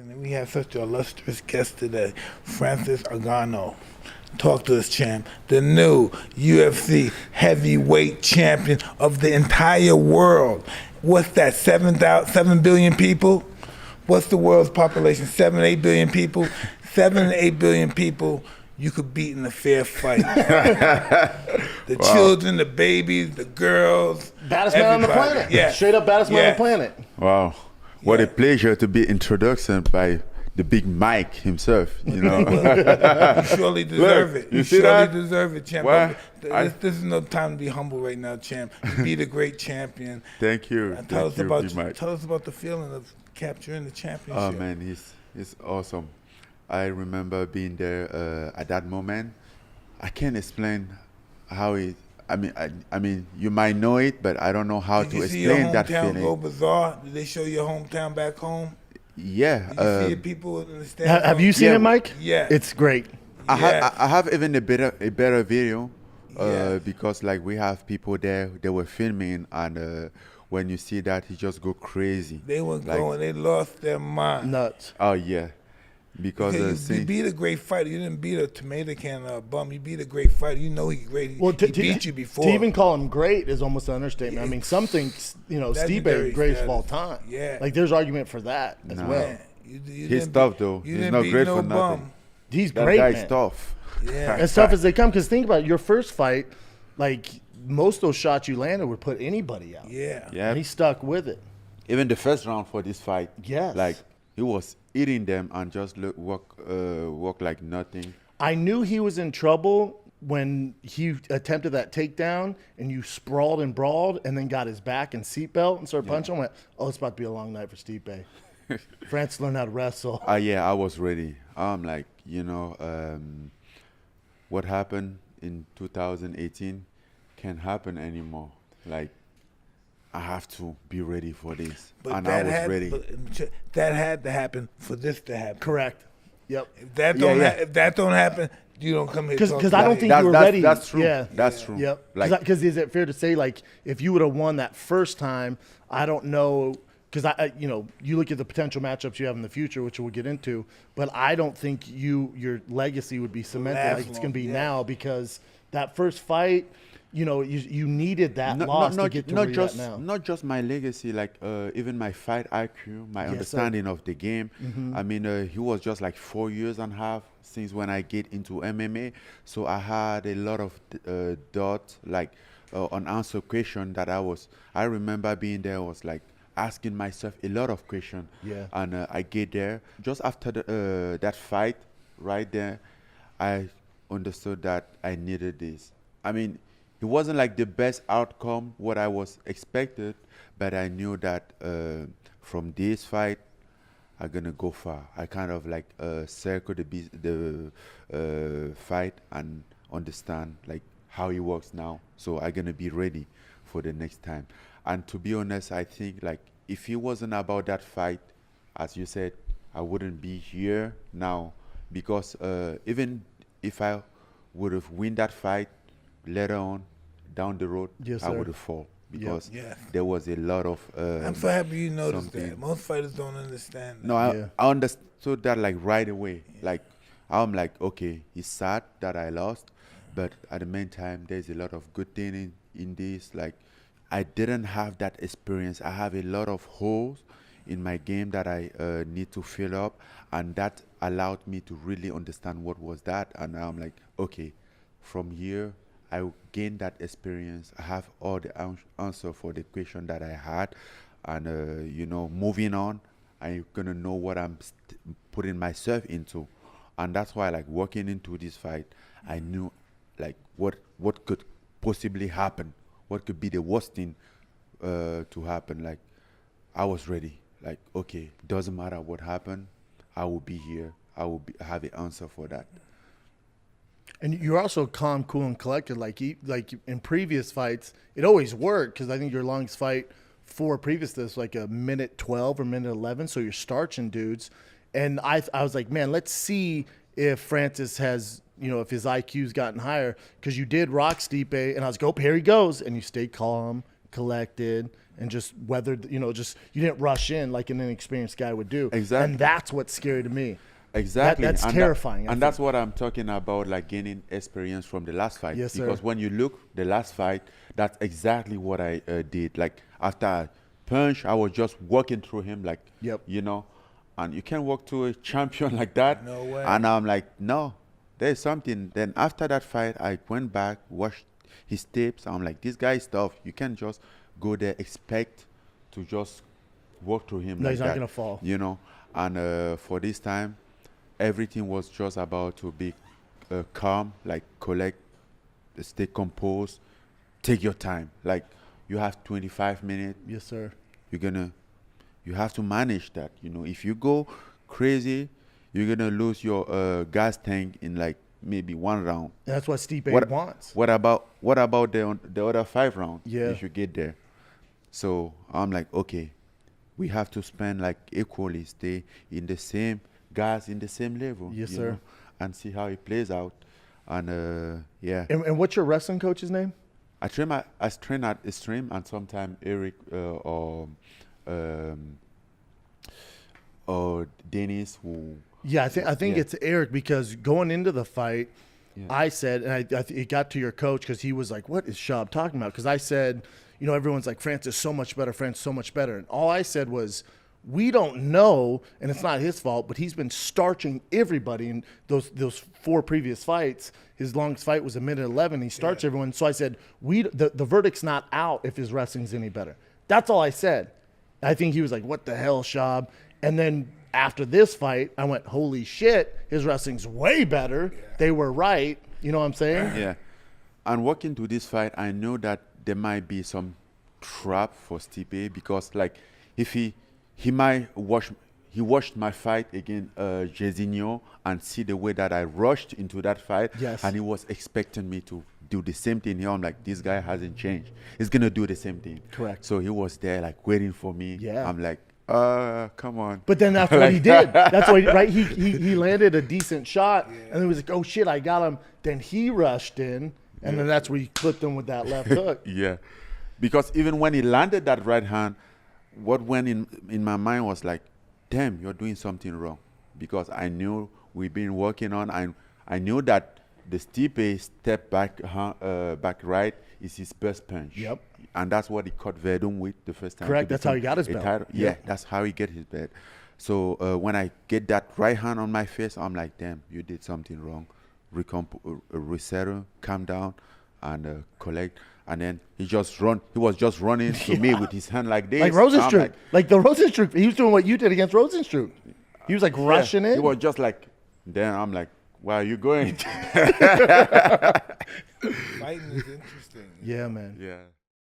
and we have such an illustrious guest today, Francis Ngannou. Talk to us, champ. The new UFC heavyweight champion of the entire world. What's that, 7 billion people? What's the world's population? 7, 8 billion people? 7 to 8 billion people you could beat in a fair fight. The children, the babies, the girls. Baddest man on the planet. Yeah. Straight up baddest man on the planet. Wow. What a pleasure to be introduced by the big Mike himself, you know. You surely deserve it. You see surely that? deserve it, champ. Well, This is no time to be humble right now, champ. You be the great champion. Thank you. Tell us about Big Mike. tell us about the feeling of capturing the championship. Oh man, he's awesome. I remember being there at that moment. I can't explain how it. I mean, you might know it, but I don't know how to explain that feeling. Did you see your hometown go bizarre? Did they show your hometown back home? Yeah. Did you see the people in the stadium? Have you seen it, Mike? Yeah. It's great. I have even a better video Yeah. because like we have people there. They were filming, and when you see that, you just go crazy. They were Like, going. They lost their mind. Nuts. Oh yeah, because You beat a great fighter. You didn't beat a tomato can or a bum. You beat a great fighter. You know he's great. He beat you before. To even call him great is almost an understatement. I mean, some think, Stipe is greatest of all time. Yeah. Like, there's argument for that as well. Yeah. You he's didn't tough beat- though. You He's didn't not beat great no for nothing. bum. He's That great, guy's man. tough. Yeah. As tough as they come. Because think about it, your first fight, like, most of those shots you landed would put anybody out. Yeah. Yeah. And he stuck with it. Even the first round for this fight, Yes. like he was eating them and just walk like nothing. I knew he was in trouble when he attempted that takedown and you sprawled and brawled and then got his back and seatbelt and started punching. I went, oh, it's about to be a long night for Stipe. France learned how to wrestle. Yeah, I was ready. I'm like, what happened in 2018 can't happen anymore. Like, I have to be ready for this, and I was ready. That had to happen for this to happen. Correct. Yep. If that don't happen, you don't come here. Because I don't think you were ready. That's true. Yeah. That's true. Yep. Like, Because is it fair to say, like, if you would have won that first time, I don't know, because you look at the potential matchups you have in the future, which we'll get into, but I don't think your legacy would be cemented like it's going to be now, because that first fight, you needed that loss to get to where you're at now. Not just my legacy, like even my fight IQ, my understanding of the game. Mm-hmm. I mean, he was just like 4 years and a half since when I get into MMA. So I had a lot of doubts, like unanswered question that I remember being there, was like asking myself a lot of questions. Yeah. And I get there. Just after that fight, right there, I understood that I needed this. I mean, it wasn't like the best outcome, what I was expected, but I knew that from this fight, I'm gonna go far. I kind of like circle the fight and understand like how it works now. So I'm gonna be ready for the next time. And to be honest, I think like if it wasn't about that fight, as you said, I wouldn't be here now, because even if I would have win that fight later on, down the road, I would have fall, because there was a lot of. I'm so happy you noticed that. Most fighters don't understand that. No, I understood that like right away. Like I'm like, okay, it's sad that I lost, but at the meantime, there's a lot of good thing in this. Like I didn't have that experience. I have a lot of holes in my game that I need to fill up, and that allowed me to really understand what was that. And now I'm like, okay, from here, I gained that experience. I have all the answer for the question that I had, and moving on, I'm gonna know what I'm putting myself into, and that's why, like, walking into this fight, I knew, like, what could possibly happen, what could be the worst thing to happen. Like, I was ready. Like, okay, doesn't matter what happened, I will be here. I will have an answer for that. And you're also calm, cool, and collected. Like in previous fights, it always worked, because I think your longest fight previous to this, like a minute 12 or minute 11. So you're starching dudes. And I was like, man, let's see if Francis has, if his IQ's gotten higher, because you did rock Stipe, and I was like, oh, here he goes. And you stayed calm, collected, and just weathered, just you didn't rush in like an inexperienced guy would do. Exactly. And that's what's scary to me. Exactly. That's And terrifying. and that's what I'm talking about, like gaining experience from the last fight. Yes, sir. Because when you look the last fight, that's exactly what I did. Like after I punch, I was just walking through him, like, Yep. and you can't walk to a champion like that. No way. And I'm like, no, there's something. Then after that fight, I went back, watched his tapes. I'm like, this guy is tough. You can't just go there, expect to just walk through him. No, like he's not that, gonna fall. And for this time, everything was just about to be calm, like collect, stay composed, take your time. Like you have 25 minutes. Yes, sir. You have to manage that. If you go crazy, you're gonna lose your gas tank in like maybe one round. And that's what Stipe wants. What about the other 5 rounds? Yeah. If you get there. So I'm like, okay, we have to spend like equally, stay in the same gas, in the same level. Yes, you sir. know, and see how it plays out. And yeah, And what's your wrestling coach's name? I train at Extreme, and sometimes Eric or Dennis, who Yeah, I think Yeah. it's Eric, because going into the fight, Yeah. I said, and it got to your coach because he was like, "What is Shab talking about?" Because I said, everyone's like, "France is so much better. France is so much better," and all I said was, "We don't know," and it's not his fault, but he's been starching everybody in those 4 previous fights. His longest fight was a minute 11. He starched everyone. So I said, the verdict's not out if his wrestling's any better. That's all I said. I think he was like, "What the hell, Shab?" And then after this fight, I went, "Holy shit, his wrestling's way better." They were right. You know what I'm saying? Yeah. And walking to this fight, I know that there might be some trap for Stipe, because like if he might watched my fight against Jairzinho and see the way that I rushed into that fight. Yes. And he was expecting me to do the same thing here. I'm like, this guy hasn't changed. He's gonna do the same thing. Correct. So he was there like waiting for me. Yeah. I'm like, come on. But then that's what he did. That's why, right? He landed a decent shot, and then he was like, "Oh shit, I got him." Then he rushed in, and then that's where he clipped him with that left hook. Yeah, because even when he landed that right hand, what went in my mind was like, damn, you're doing something wrong. Because I knew we've been working on, I knew that the Stipe step back right is his best punch. Yep. And that's what he caught Verdun with the first time. Correct, to that's how he become got his a belt. title. Yep. Yeah, that's how he get his belt. So when I get that right hand on my face, I'm like, damn, you did something wrong. Resettle, calm down, and collect. And then he was just running to me with his hand like this. Like Rosenstruck. Like the Rosenstruck. He was doing what you did against Rosenstruck. He was like rushing in. He was just like, then I'm like, where are you going? Fighting is interesting. Yeah, man. Yeah.